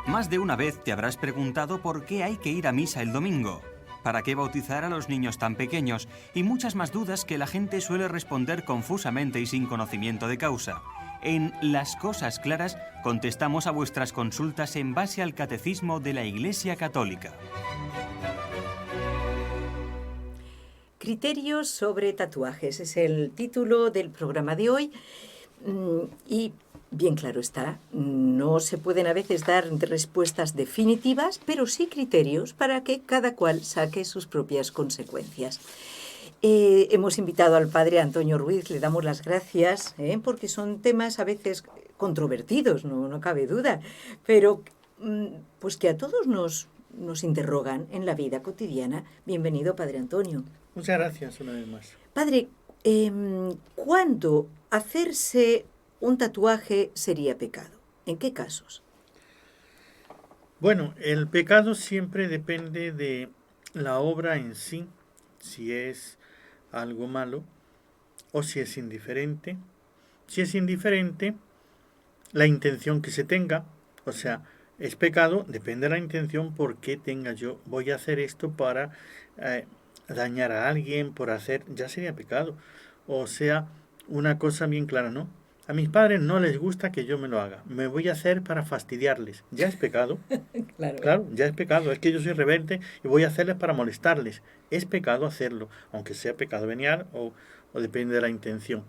Más de una vez te habrás preguntado por qué hay que ir a misa el domingo, para qué bautizar a los niños tan pequeños y muchas más dudas que la gente suele responder confusamente y sin conocimiento de causa. En Las Cosas Claras contestamos a vuestras consultas en base al Catecismo de la Iglesia Católica. Criterios sobre tatuajes es el título del programa de hoy y bien claro está, no se pueden a veces dar respuestas definitivas, pero sí criterios para que cada cual saque sus propias consecuencias. Hemos invitado al padre Antonio Ruiz, le damos las gracias, porque son temas a veces controvertidos, no cabe duda, pero pues que a todos nos interrogan en la vida cotidiana. Bienvenido, padre Antonio. Muchas gracias una vez más. Padre, ¿cuándo hacerse un tatuaje sería pecado? ¿En qué casos? Bueno, el pecado siempre depende de la obra en sí, si es algo malo o si es indiferente. Si es indiferente, la intención que se tenga, o sea, es pecado, depende de la intención, por qué tenga yo, voy a hacer esto para dañar a alguien, por hacer, ya sería pecado. O sea, una cosa bien clara, ¿no? A mis padres no les gusta que yo me lo haga. Me voy a hacer para fastidiarles. Ya es pecado. Claro, ya es pecado. Es que yo soy rebelde y voy a hacerles para molestarles. Es pecado hacerlo, aunque sea pecado venial o depende de la intención.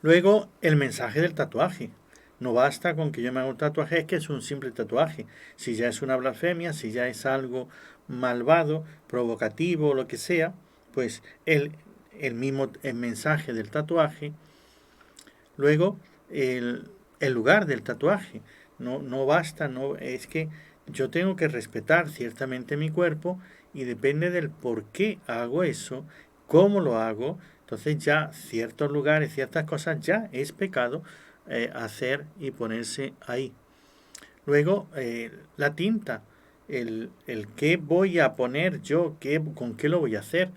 Luego, el mensaje del tatuaje. No basta con que yo me haga un tatuaje, es que es un simple tatuaje. Si ya es una blasfemia, si ya es algo malvado, provocativo, lo que sea, pues el mensaje del tatuaje. Luego, el lugar del tatuaje. No basta, es que yo tengo que respetar ciertamente mi cuerpo y depende del por qué hago eso, cómo lo hago. Entonces ya ciertos lugares, ciertas cosas ya es pecado hacer y ponerse ahí. Luego, la tinta, el qué voy a poner yo, con qué lo voy a hacer.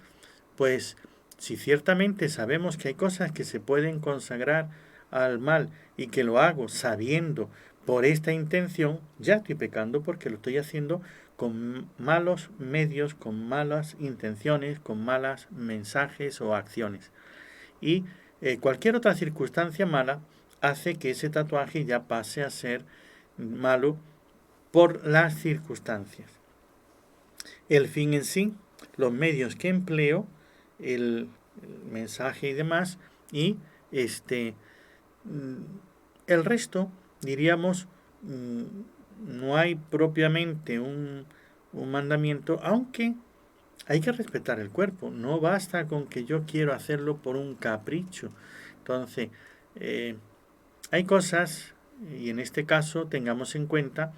Pues si ciertamente sabemos que hay cosas que se pueden consagrar al mal y que lo hago sabiendo por esta intención, ya estoy pecando porque lo estoy haciendo con malos medios, con malas intenciones, con malos mensajes o acciones. Y cualquier otra circunstancia mala hace que ese tatuaje ya pase a ser malo por las circunstancias. El fin en sí, los medios que empleo, el mensaje y demás, y el resto, diríamos, no hay propiamente un mandamiento, aunque hay que respetar el cuerpo. No basta con que yo quiero hacerlo por un capricho. Entonces, hay cosas, y en este caso tengamos en cuenta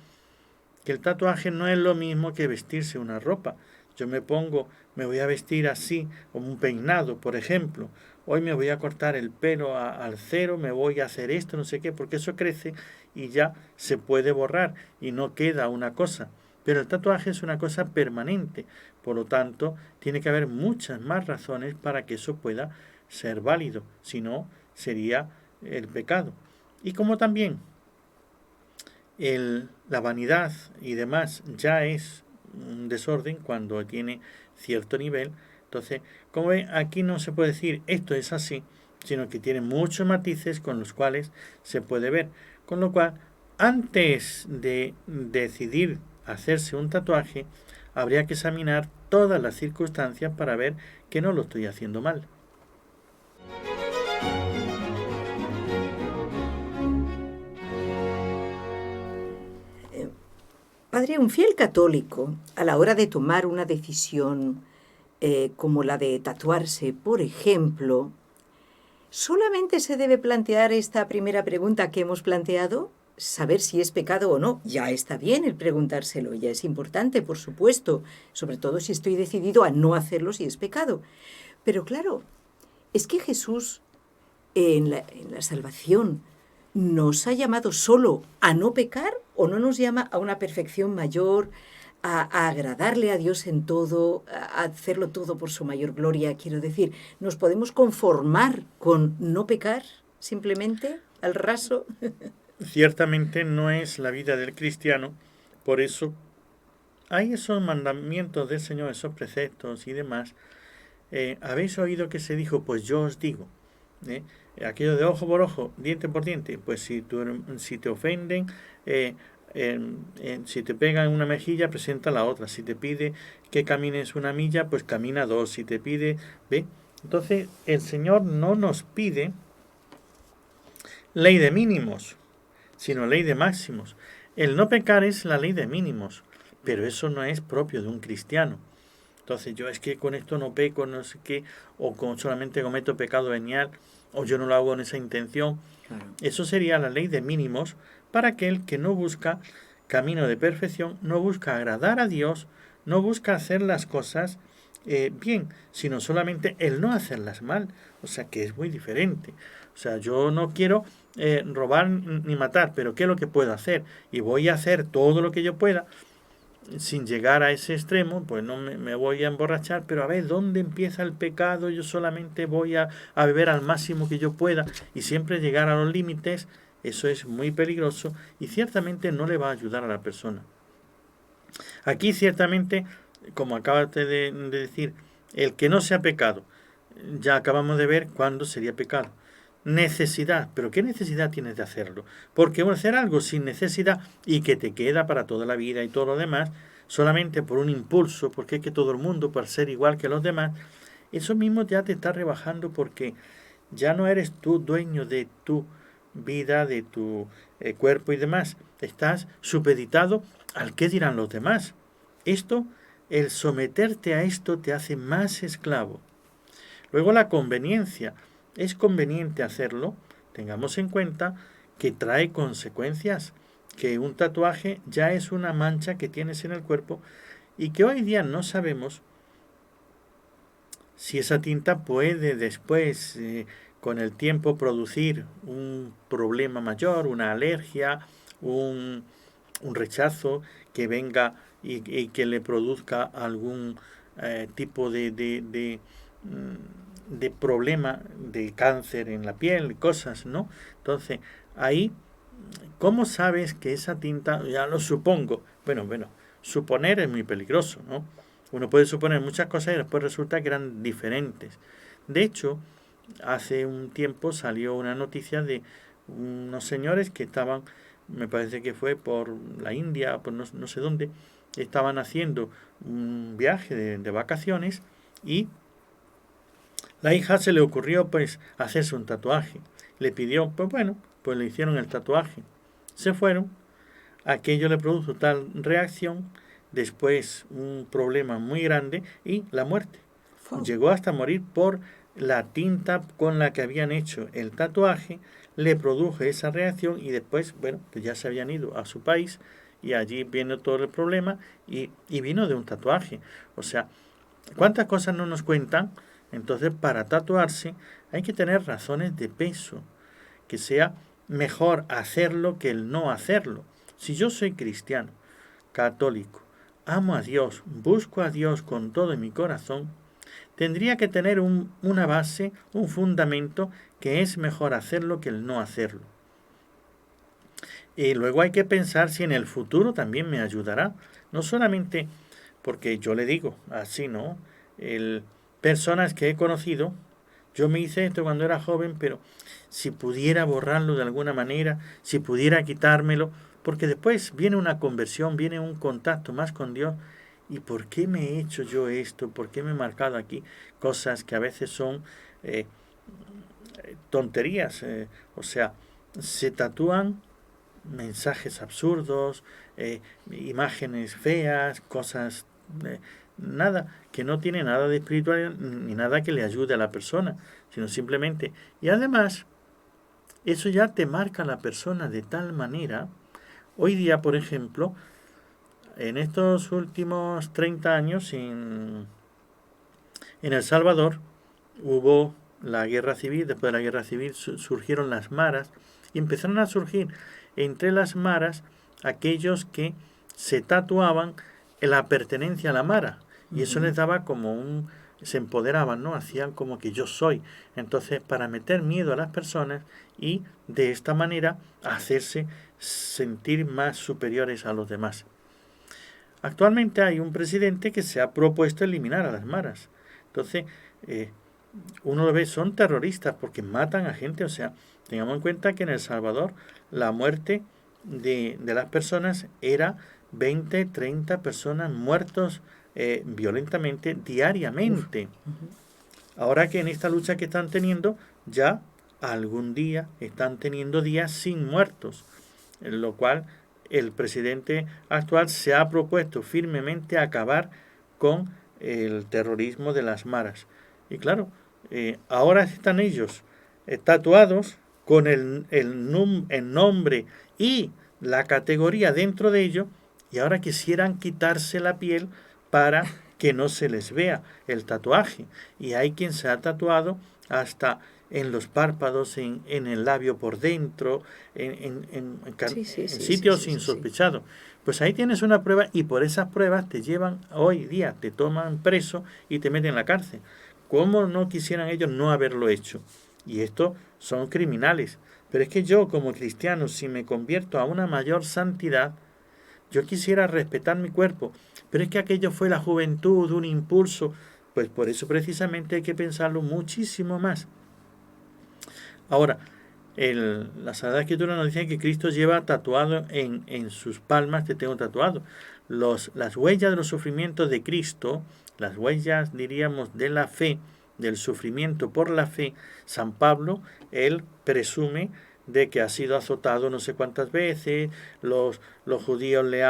que el tatuaje no es lo mismo que vestirse una ropa. Yo me voy a vestir así, como un peinado, por ejemplo. Hoy me voy a cortar el pelo al cero, me voy a hacer esto, no sé qué, porque eso crece y ya se puede borrar y no queda una cosa. Pero el tatuaje es una cosa permanente, por lo tanto, tiene que haber muchas más razones para que eso pueda ser válido, si no, sería el pecado. Y como también la vanidad y demás ya es un desorden cuando tiene cierto nivel. Entonces, como ven, aquí no se puede decir esto es así, sino que tiene muchos matices con los cuales se puede ver. Con lo cual, antes de decidir hacerse un tatuaje, habría que examinar todas las circunstancias para ver que no lo estoy haciendo mal. Padre, un fiel católico, a la hora de tomar una decisión como la de tatuarse, por ejemplo, ¿solamente se debe plantear esta primera pregunta que hemos planteado? Saber si es pecado o no. Ya está bien el preguntárselo, ya es importante, por supuesto, sobre todo si estoy decidido a no hacerlo si es pecado. Pero claro, es que Jesús en la salvación nos ha llamado solo a no pecar o no nos llama a una perfección mayor, a agradarle a Dios en todo, a hacerlo todo por su mayor gloria. Quiero decir, ¿nos podemos conformar con no pecar simplemente al raso? ciertamente no es la vida del cristiano, por eso hay esos mandamientos del Señor, esos preceptos y demás. ¿Habéis oído que se dijo? Pues yo os digo. ¿eh? Aquello de ojo por ojo, diente por diente. Pues si te ofenden, si te pegan en una mejilla, presenta la otra. Si te pide que camines una milla, pues camina dos. Si te pide, ¿ve? Entonces el Señor no nos pide ley de mínimos, sino ley de máximos. El no pecar es la ley de mínimos, pero eso no es propio de un cristiano. Entonces yo es que con esto no peco, no sé qué, o solamente cometo pecado venial, o yo no lo hago en esa intención. Claro. Eso sería la ley de mínimos para aquel que no busca camino de perfección, no busca agradar a Dios, no busca hacer las cosas bien, sino solamente el no hacerlas mal. O sea que es muy diferente. O sea, yo no quiero robar ni matar, pero ¿qué es lo que puedo hacer? Y voy a hacer todo lo que yo pueda sin llegar a ese extremo, pues no me voy a emborrachar, pero a ver, ¿dónde empieza el pecado? Yo solamente voy a beber al máximo que yo pueda y siempre llegar a los límites. Eso es muy peligroso y ciertamente no le va a ayudar a la persona. Aquí ciertamente, como acabas de decir, el que no sea pecado, ya acabamos de ver cuándo sería pecado. Necesidad, pero ¿qué necesidad tienes de hacerlo? Porque hacer algo sin necesidad y que te queda para toda la vida y todo lo demás, solamente por un impulso, porque es que todo el mundo, por ser igual que los demás, eso mismo ya te está rebajando porque ya no eres tú dueño de tu vida, de tu cuerpo y demás. Estás supeditado al qué dirán los demás. Esto, el someterte a esto te hace más esclavo. Luego la conveniencia. ¿Es conveniente hacerlo? Tengamos en cuenta que trae consecuencias, que un tatuaje ya es una mancha que tienes en el cuerpo y que hoy día no sabemos si esa tinta puede después, con el tiempo, producir un problema mayor, una alergia, un rechazo que venga y que le produzca algún tipo de problema de cáncer en la piel, cosas, ¿no? Entonces, ahí, ¿cómo sabes que esa tinta, ya lo supongo? Bueno, suponer es muy peligroso, ¿no? Uno puede suponer muchas cosas y después resulta que eran diferentes. De hecho, hace un tiempo salió una noticia de unos señores que estaban, me parece que fue por la India, por no sé dónde, estaban haciendo un viaje de vacaciones y la hija se le ocurrió pues hacerse un tatuaje. Le pidió, pues bueno, pues le hicieron el tatuaje. Se fueron, aquello le produjo tal reacción, después un problema muy grande y la muerte. Llegó hasta morir por la tinta con la que habían hecho el tatuaje, le produjo esa reacción y después, bueno, pues ya se habían ido a su país y allí vino todo el problema y vino de un tatuaje. O sea, ¿cuántas cosas no nos cuentan? Entonces, para tatuarse hay que tener razones de peso, que sea mejor hacerlo que el no hacerlo. Si yo soy cristiano, católico, amo a Dios, busco a Dios con todo mi corazón, tendría que tener una base, un fundamento, que es mejor hacerlo que el no hacerlo. Y luego hay que pensar si en el futuro también me ayudará. No solamente porque yo le digo así, ¿no? Personas que he conocido, yo me hice esto cuando era joven, pero si pudiera borrarlo de alguna manera, si pudiera quitármelo, porque después viene una conversión, viene un contacto más con Dios. ¿Y por qué me he hecho yo esto? ¿Por qué me he marcado aquí cosas que a veces son tonterías? O sea, se tatúan mensajes absurdos, imágenes feas, cosas, nada, que no tiene nada de espiritual ni nada que le ayude a la persona, sino simplemente, y además, eso ya te marca a la persona de tal manera. Hoy día, por ejemplo, en estos últimos 30 años en El Salvador hubo la guerra civil. Después de la guerra civil surgieron las maras y empezaron a surgir entre las maras aquellos que se tatuaban en la pertenencia a la mara y eso les daba como se empoderaban, ¿no? Hacían como que yo soy. Entonces, para meter miedo a las personas y de esta manera hacerse sentir más superiores a los demás. Actualmente hay un presidente que se ha propuesto eliminar a las maras. Entonces, uno lo ve, son terroristas porque matan a gente. O sea, tengamos en cuenta que en El Salvador la muerte de las personas era 20, 30 personas muertos violentamente diariamente. Ahora que en esta lucha que están teniendo, ya algún día están teniendo días sin muertos, en lo cual el presidente actual se ha propuesto firmemente acabar con el terrorismo de las maras. Y claro, ahora están ellos tatuados con el nombre y la categoría dentro de ello, y ahora quisieran quitarse la piel para que no se les vea el tatuaje. Y hay quien se ha tatuado hasta en los párpados, en el labio por dentro, en sitios insospechados. Pues ahí tienes una prueba, y por esas pruebas te llevan, hoy día te toman preso y te meten en la cárcel. ¿Cómo no quisieran ellos no haberlo hecho? Y estos son criminales. Pero es que yo, como cristiano, si me convierto a una mayor santidad, yo quisiera respetar mi cuerpo, pero es que aquello fue la juventud, un impulso. Pues por eso precisamente hay que pensarlo muchísimo más. Ahora, la Sagrada Escritura nos dice que Cristo lleva tatuado en sus palmas, te tengo tatuado, las huellas de los sufrimientos de Cristo, las huellas, diríamos, de la fe, del sufrimiento por la fe. San Pablo, él presume de que ha sido azotado no sé cuántas veces, los judíos le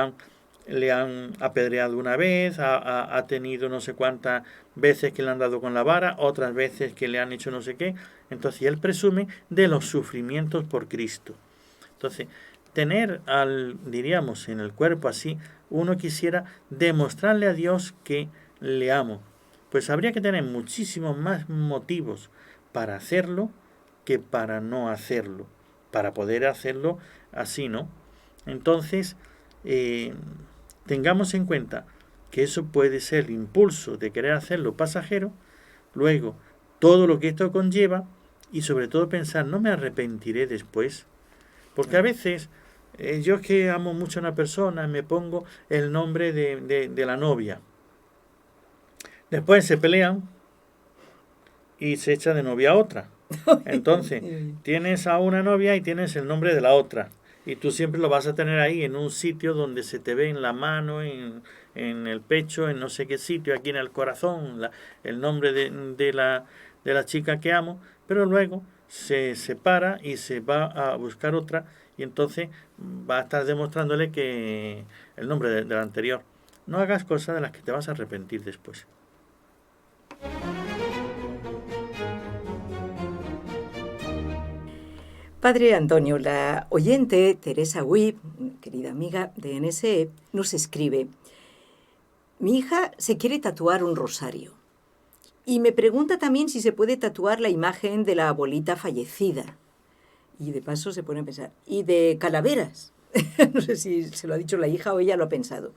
han apedreado una vez, ha tenido no sé cuántas veces que le han dado con la vara, otras veces que le han hecho no sé qué. Entonces él presume de los sufrimientos por Cristo. Entonces, tener diríamos, en el cuerpo así, uno quisiera demostrarle a Dios que le amo. Pues habría que tener muchísimos más motivos para hacerlo que para no hacerlo, para poder hacerlo así, ¿no? Entonces, tengamos en cuenta que eso puede ser el impulso de querer hacerlo pasajero, luego todo lo que esto conlleva, y sobre todo pensar, no me arrepentiré después, porque a veces yo es que amo mucho a una persona, me pongo el nombre de la novia, después se pelean y se echa de novia a otra. Entonces, tienes a una novia y tienes el nombre de la otra. Y tú siempre lo vas a tener ahí en un sitio donde se te ve en la mano, en el pecho, en no sé qué sitio, aquí en el corazón, el nombre de la chica que amo. Pero luego se separa y se va a buscar otra, y entonces va a estar demostrándole que el nombre de la anterior. No hagas cosas de las que te vas a arrepentir después. Padre Antonio, la oyente Teresa Wib, querida amiga de NSE, nos escribe: mi hija se quiere tatuar un rosario y me pregunta también si se puede tatuar la imagen de la abuelita fallecida. Y de paso se pone a pensar, y de calaveras. No sé si se lo ha dicho la hija o ella lo ha pensado.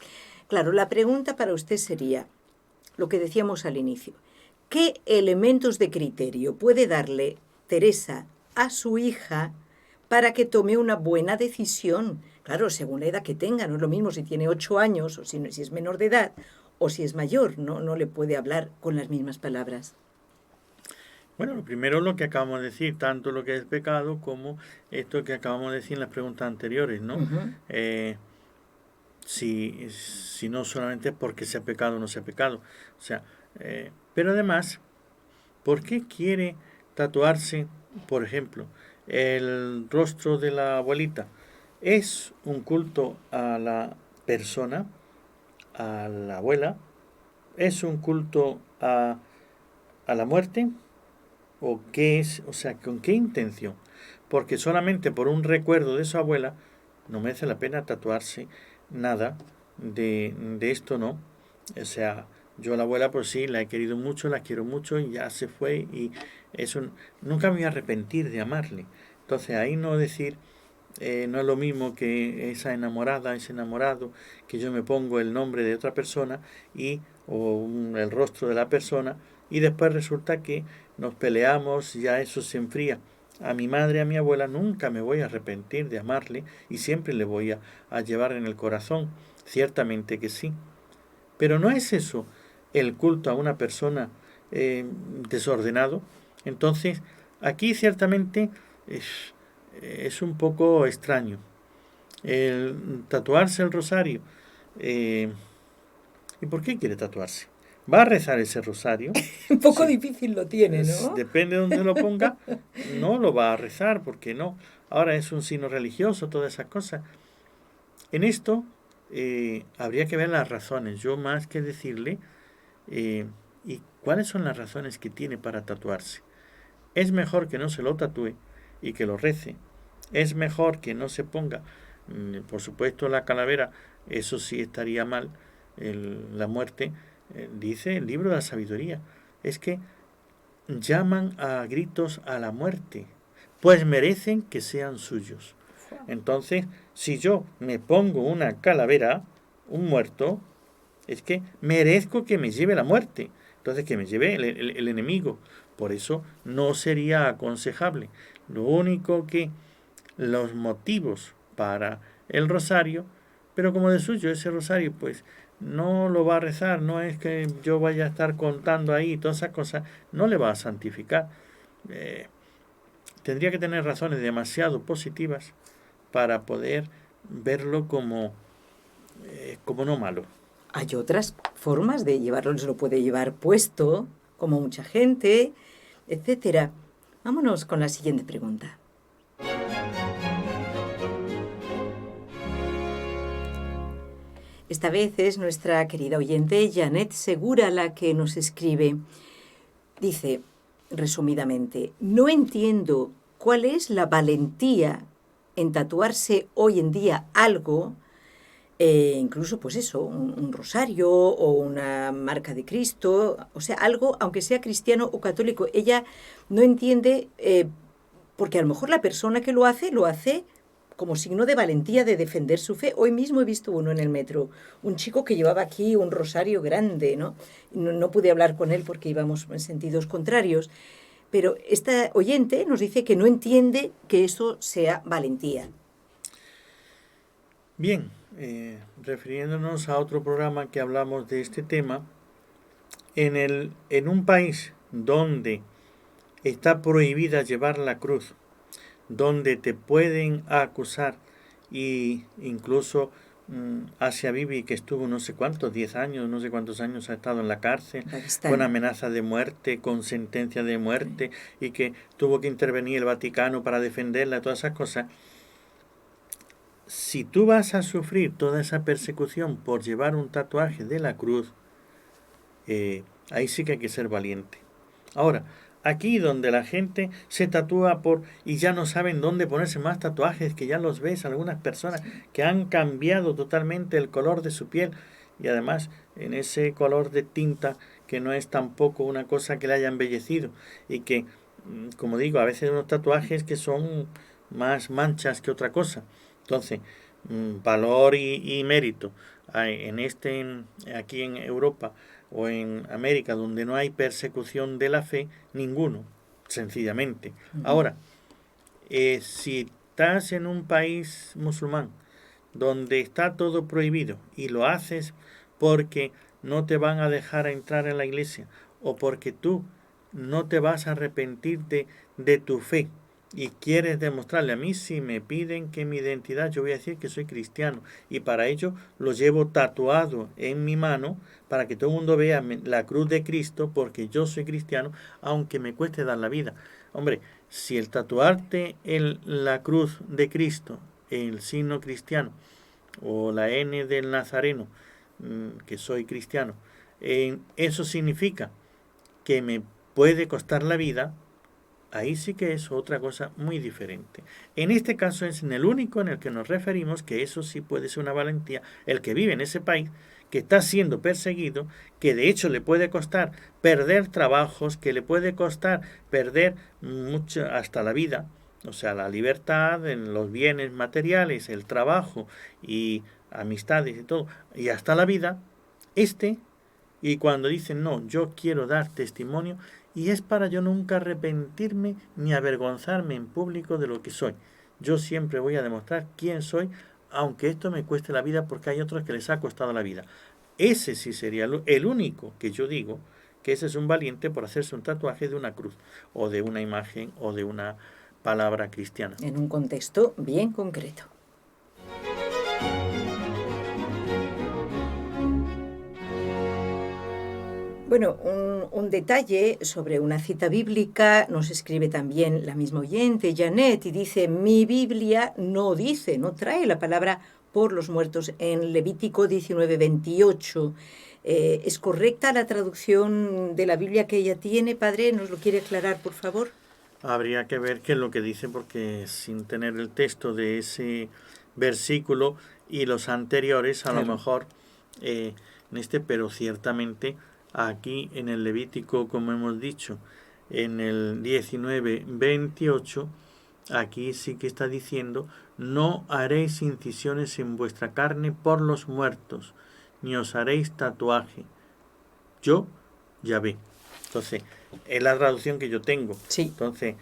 Claro, la pregunta para usted sería lo que decíamos al inicio. ¿Qué elementos de criterio puede darle Teresa a su hija para que tome una buena decisión? Claro, según la edad que tenga, no es lo mismo si tiene 8 años o si es menor de edad o si es mayor, no le puede hablar con las mismas palabras. Bueno, lo primero lo que acabamos de decir, tanto lo que es pecado como esto que acabamos de decir en las preguntas anteriores, ¿no? Uh-huh. Si no solamente es porque sea pecado o no sea pecado. O sea, pero además, ¿por qué quiere tatuarse, por ejemplo, el rostro de la abuelita? ¿Es un culto a la persona, a la abuela? ¿Es un culto a la muerte? ¿O qué es? O sea, ¿con qué intención? Porque solamente por un recuerdo de su abuela no merece la pena tatuarse nada de esto, ¿no? O sea, yo a la abuela pues sí, la he querido mucho, la quiero mucho y ya se fue, y eso nunca me voy a arrepentir de amarle. Entonces ahí no decir, no es lo mismo que esa enamorada, ese enamorado, que yo me pongo el nombre de otra persona o el rostro de la persona, y después resulta que nos peleamos, ya eso se enfría. A mi madre, a mi abuela, nunca me voy a arrepentir de amarle y siempre le voy a llevar en el corazón, ciertamente que sí. Pero no es eso el culto a una persona desordenado. Entonces, aquí ciertamente es un poco extraño. El tatuarse el rosario. ¿Y por qué quiere tatuarse? ¿Va a rezar ese rosario? Un poco Sí. difícil lo tiene, ¿no? Depende de dónde lo ponga, no lo va a rezar, porque no. Ahora es un signo religioso, todas esas cosas. En esto habría que ver las razones. Yo más que decirle, ¿y cuáles son las razones que tiene para tatuarse? Es mejor que no se lo tatúe y que lo rece. Es mejor que no se ponga, por supuesto, la calavera, eso sí estaría mal, la muerte. Dice el libro de la sabiduría, es que llaman a gritos a la muerte, pues merecen que sean suyos. Entonces, si yo me pongo una calavera, un muerto, es que merezco que me lleve la muerte. Entonces, que me lleve el enemigo. Por eso no sería aconsejable. Lo único que los motivos para el rosario, pero como de suyo ese rosario, pues no lo va a rezar, no es que yo vaya a estar contando ahí todas esas cosas, no le va a santificar. Tendría que tener razones demasiado positivas para poder verlo como no malo. Hay otras formas de llevarlo, se lo puede llevar puesto, como mucha gente, etcétera. Vámonos con la siguiente pregunta. Esta vez es nuestra querida oyente Janet Segura la que nos escribe. Dice, resumidamente, no entiendo cuál es la valentía en tatuarse hoy en día algo, incluso pues eso, un rosario o una marca de Cristo, o sea, algo, aunque sea cristiano o católico. Ella no entiende, porque a lo mejor la persona que lo hace como signo de valentía de defender su fe. Hoy mismo he visto uno en el metro, un chico que llevaba aquí un rosario grande, ¿no? No pude hablar con él porque íbamos en sentidos contrarios, pero esta oyente nos dice que no entiende que eso sea valentía. Bien, refiriéndonos a otro programa que hablamos de este tema, en un país donde está prohibida llevar la cruz, donde te pueden acusar, y incluso Asia Bibi, que estuvo no sé cuántos, 10 años, no sé cuántos años ha estado en la cárcel, con amenaza de muerte, con sentencia de muerte, y que tuvo que intervenir el Vaticano para defenderla, todas esas cosas. Si tú vas a sufrir toda esa persecución por llevar un tatuaje de la cruz, ahí sí que hay que ser valiente. Ahora, aquí donde la gente se tatúa y ya no saben dónde ponerse más tatuajes, que ya los ves, algunas personas que han cambiado totalmente el color de su piel, y además en ese color de tinta que no es tampoco una cosa que le haya embellecido, y que, como digo, a veces unos tatuajes que son más manchas que otra cosa. Entonces, valor y mérito aquí en Europa o en América, donde no hay persecución de la fe, ninguno, sencillamente. Ahora, si estás en un país musulmán donde está todo prohibido y lo haces porque no te van a dejar entrar en la iglesia o porque tú no te vas a arrepentir de tu fe y quieres demostrarle, a mí si me piden que mi identidad, yo voy a decir que soy cristiano, y para ello lo llevo tatuado en mi mano para que todo el mundo vea la cruz de Cristo, porque yo soy cristiano, aunque me cueste dar la vida. Hombre, si el tatuarte la cruz de Cristo, el signo cristiano, o la N del Nazareno, que soy cristiano, eso significa que me puede costar la vida, ahí sí que es otra cosa muy diferente. En este caso es en el único en el que nos referimos que eso sí puede ser una valentía, el que vive en ese país, que está siendo perseguido, que de hecho le puede costar perder trabajos, que le puede costar perder mucho, hasta la vida, o sea, la libertad en los bienes materiales, el trabajo y amistades y todo, y hasta la vida. Y cuando dicen, no, yo quiero dar testimonio, y es para yo nunca arrepentirme ni avergonzarme en público de lo que soy. Yo siempre voy a demostrar quién soy, aunque esto me cueste la vida, porque hay otros que les ha costado la vida. Ese sí sería el único que yo digo que ese es un valiente por hacerse un tatuaje de una cruz, o de una imagen, o de una palabra cristiana. En un contexto bien concreto. Bueno, un detalle sobre una cita bíblica nos escribe también la misma oyente, Janet, y dice, mi Biblia no dice, no trae la palabra por los muertos en Levítico 19:28. ¿Es correcta la traducción de la Biblia que ella tiene, padre? ¿Nos lo quiere aclarar, por favor? Habría que ver qué es lo que dice, porque sin tener el texto de ese versículo y los anteriores, a lo mejor pero ciertamente aquí en el Levítico, como hemos dicho, en el 19:28, aquí sí que está diciendo, no haréis incisiones en vuestra carne por los muertos, ni os haréis tatuaje. Yo, Yahvé. Entonces, es la traducción que yo tengo. Sí. Entonces,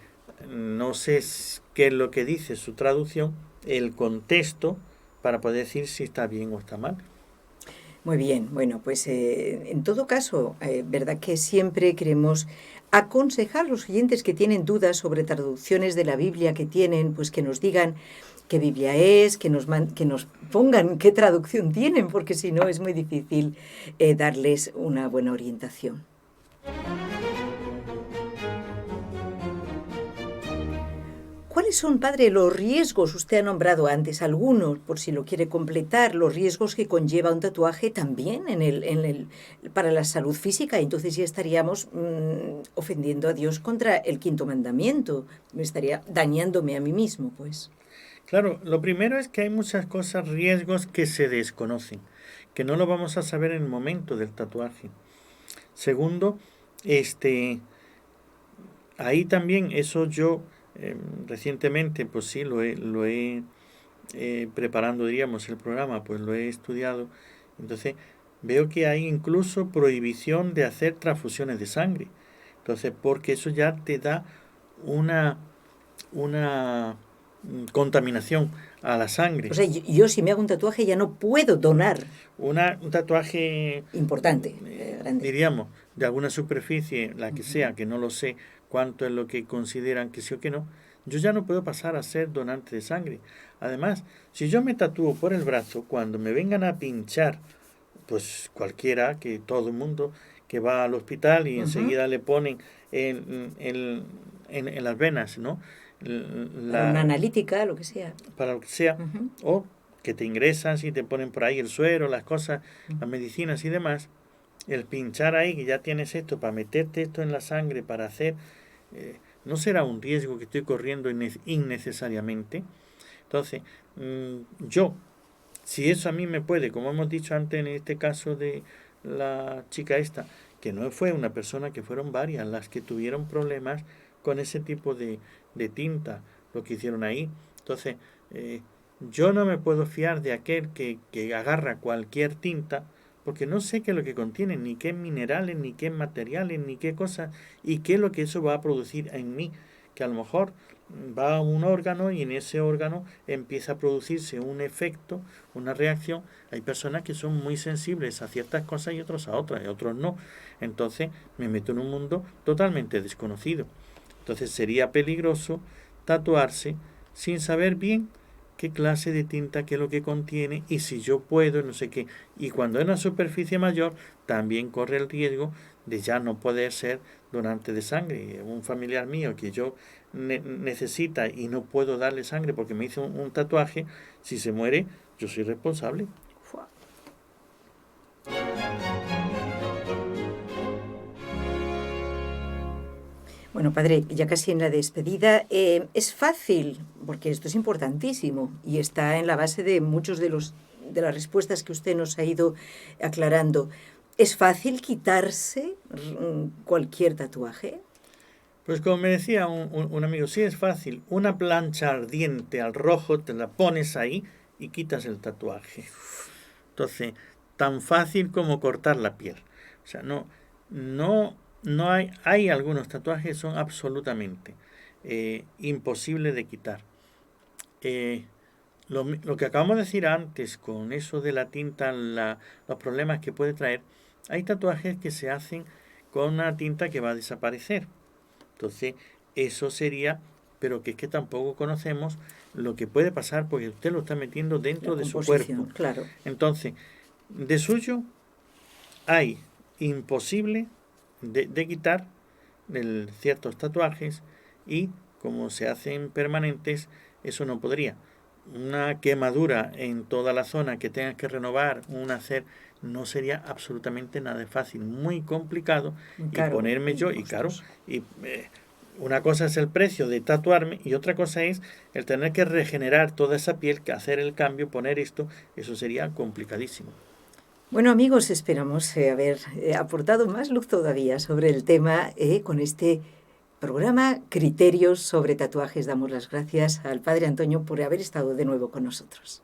no sé qué es lo que dice su traducción, el contexto, para poder decir si está bien o está mal. Muy bien, bueno, pues en todo caso, verdad que siempre queremos aconsejar a los oyentes que tienen dudas sobre traducciones de la Biblia que tienen, pues que nos digan qué Biblia es, que nos pongan qué traducción tienen, porque si no es muy difícil darles una buena orientación. ¿Cuáles son, padre, los riesgos? Usted ha nombrado antes algunos, por si lo quiere completar, los riesgos que conlleva un tatuaje también para la salud física. Entonces ya estaríamos ofendiendo a Dios contra el quinto mandamiento. Me estaría dañándome a mí mismo, pues. Claro, lo primero es que hay muchas cosas, riesgos que se desconocen, que no lo vamos a saber en el momento del tatuaje. Segundo, ahí también eso yo... recientemente, pues sí, lo he preparando, diríamos, el programa, pues lo he estudiado. Entonces, veo que hay incluso prohibición de hacer transfusiones de sangre. Entonces, porque eso ya te da una contaminación a la sangre. O sea, yo si me hago un tatuaje ya no puedo donar. Un tatuaje importante, grande. Diríamos, de alguna superficie, la que sea, que no lo sé cuánto es lo que consideran que sí o que no, yo ya no puedo pasar a ser donante de sangre. Además, si yo me tatúo por el brazo, cuando me vengan a pinchar, pues cualquiera, que todo el mundo que va al hospital y enseguida le ponen en las venas, ¿no? Una analítica, lo que sea. Para lo que sea, o que te ingresan, si te ponen por ahí el suero, las cosas, las medicinas y demás, el pinchar ahí, que ya tienes esto, para meterte esto en la sangre, para hacer, no será un riesgo que estoy corriendo innecesariamente. Entonces, yo, si eso a mí me puede, como hemos dicho antes en este caso de la chica esta, que no fue una persona, que fueron varias las que tuvieron problemas con ese tipo de tinta, lo que hicieron ahí. Entonces, yo no me puedo fiar de aquel que agarra cualquier tinta, porque no sé qué es lo que contiene, ni qué minerales, ni qué materiales, ni qué cosas, y qué es lo que eso va a producir en mí, que a lo mejor va a un órgano y en ese órgano empieza a producirse un efecto, una reacción. Hay personas que son muy sensibles a ciertas cosas y otros a otras, y otros no. Entonces me meto en un mundo totalmente desconocido. Entonces sería peligroso tatuarse sin saber bien qué clase de tinta, qué es lo que contiene y si yo puedo, no sé qué. Y cuando es una superficie mayor, también corre el riesgo de ya no poder ser donante de sangre. Un familiar mío que yo necesita y no puedo darle sangre porque me hizo un tatuaje, si se muere, yo soy responsable. Bueno, padre, ya casi en la despedida, es fácil, porque esto es importantísimo y está en la base de muchos de las respuestas que usted nos ha ido aclarando. ¿Es fácil quitarse cualquier tatuaje? Pues como me decía un amigo, sí es fácil. Una plancha ardiente al rojo, te la pones ahí y quitas el tatuaje. Entonces, tan fácil como cortar la piel. O sea, no hay algunos tatuajes que son absolutamente imposibles de quitar. Lo que acabamos de decir antes con eso de la tinta, los problemas que puede traer, hay tatuajes que se hacen con una tinta que va a desaparecer. Entonces, eso sería, pero que es que tampoco conocemos lo que puede pasar porque usted lo está metiendo dentro de su cuerpo. Claro. Entonces, de suyo hay imposible de quitar ciertos tatuajes y como se hacen permanentes, eso no podría. Una quemadura en toda la zona que tengas que renovar, no sería absolutamente nada fácil, muy complicado. Claro, y ponerme yo, y claro, y una cosa es el precio de tatuarme y otra cosa es el tener que regenerar toda esa piel, que hacer el cambio, poner esto, eso sería complicadísimo. Bueno, amigos, esperamos haber aportado más luz todavía sobre el tema con este programa Criterios sobre Tatuajes. Damos las gracias al Padre Antonio por haber estado de nuevo con nosotros.